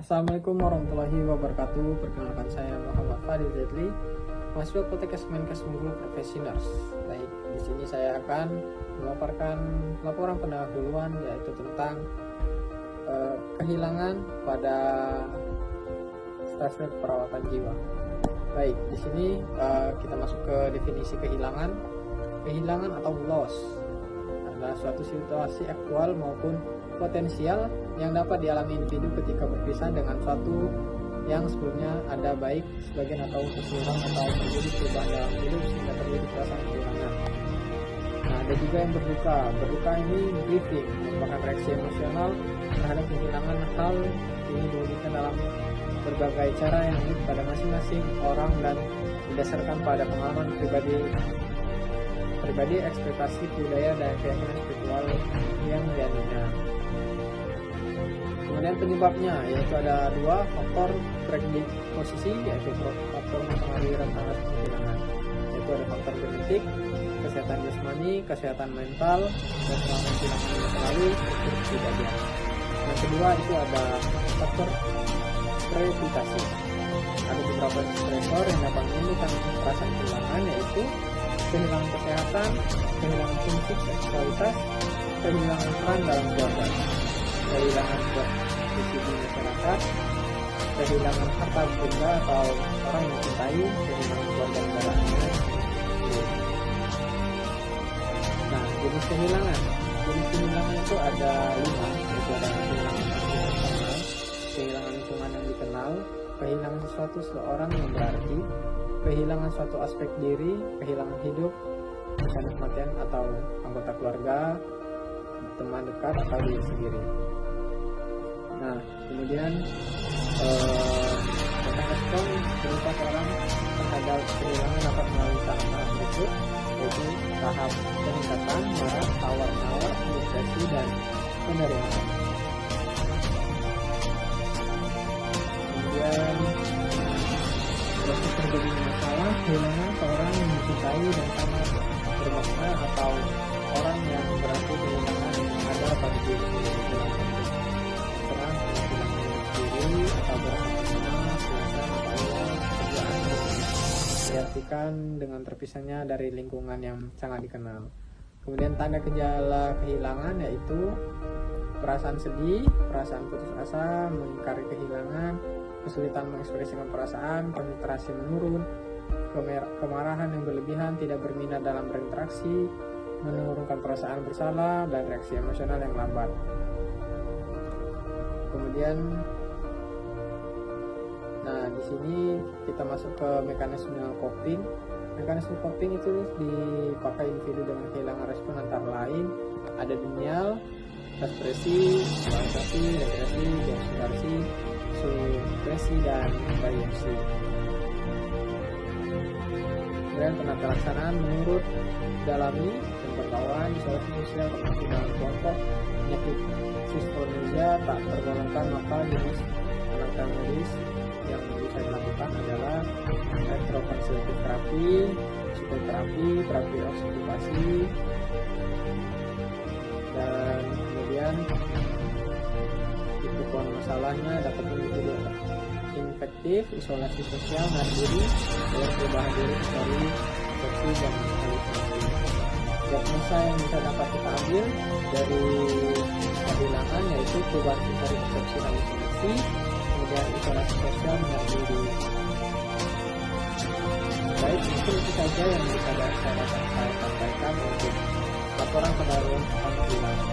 Assalamualaikum warahmatullahi wabarakatuh. Perkenalkan saya Muhammad Fadil Zedli, mahasiswa Politeknik Kemenkes Bengkulu Profesioners. Baik, di sini saya akan memaparkan laporan pendahuluan yaitu tentang kehilangan pada stasiun perawatan jiwa. Baik, di sini kita masuk ke definisi kehilangan. Kehilangan atau loss adalah suatu situasi aktual maupun potensial yang dapat dialami individu ketika berpisah dengan suatu yang sebelumnya ada, baik sebagian atau keseluruhan, atau terjadi perubahan dalam hidup sehingga terjadi perasaan kehilangan. Nah, ada juga yang berduka. Berduka ini grieving merupakan reaksi emosional terhadap kehilangan. Hal ini diwujudkan dalam berbagai cara yang unik pada masing-masing orang dan didasarkan pada pengalaman pribadi, ekspektasi budaya dan keyakinan spiritual yang dianutnya. Kemudian penyebabnya yaitu ada dua faktor predisposisi, yaitu faktor mempengaruhi rentan kehilangan, yaitu ada faktor genetik, kesehatan jasmani, kesehatan mental, dan selama kehilangan yang selalu kepribadian. Yang kedua itu ada faktor previtasi. Ada beberapa stresor yang dapat menimbulkan perasaan kehilangan, yaitu kehilangan kesehatan, kehilangan fungsi seksualitas, kehilangan peran dalam keluarga, kehilangan posisi di masyarakat, kehilangan harta benda atau orang yang dicintai, kehilangan keluarga negaraannya. Nah, jenis kehilangan itu ada 5, yaitu ada kehilangan pertama, kehilangan lingkungan yang dikenal, kehilangan sesuatu seorang yang berarti, kehilangan suatu aspek diri, kehilangan hidup, misalnya kematian atau anggota keluarga, teman dekat atau diri sendiri. Nah, kemudian tentang respon berupa seorang terhadap kehilangan dapat melalui tahap berikut, yaitu tahap peningkatan, marah, tawar-menawar, depresi, dan penerimaan. Kemudian proses terjadinya masalah, kehilangan seorang yang dicintai dan sangat bermakna atau orang yang berarti kehilangan yang ada pada diri sendiri, serang kehilangan diri atau berasa cemas, kehilangan atau kerjaan diartikan dengan terpisahnya dari lingkungan yang sangat dikenal. Kemudian tanda gejala kehilangan yaitu perasaan sedih, perasaan putus asa, mengingkari kehilangan, kesulitan mengekspresikan perasaan, konsentrasi menurun, kemarahan yang berlebihan, tidak berminat dalam berinteraksi, menurunkan perasaan bersalah, dan reaksi emosional yang lambat. Kemudian, nah di sini kita masuk ke mekanisme coping. Mekanisme coping itu dipakai individu dengan kehilangan respon antara lain ada denial, depresi, relaksasi, regresi, depresi, supresi, dan variasi. Kemudian penata laksanaan menurut dalami dan pergaulan, isolasi sosial termasuk dalam kelompok penyakit sistonesia tak tergolongkan, maka jenis penata medis yang bisa dilakukan adalah elektrokonsultatif terapi, psikoterapi, terapi okupasi, dan kemudian itu masalahnya dapat menjadi infektif, isolasi sosial, mandiri, perubahan diri dari seperti dan halusinasi. Diagnosa yang bisa dapat kita ambil dari kehilangan yaitu perubahan dari persepsi halusinasi, kemudian isolasi sosial, mandiri. Baik, mungkin itu saja yang bisa saya sampaikan untuk laporan pendahuluan tentang kehilangan.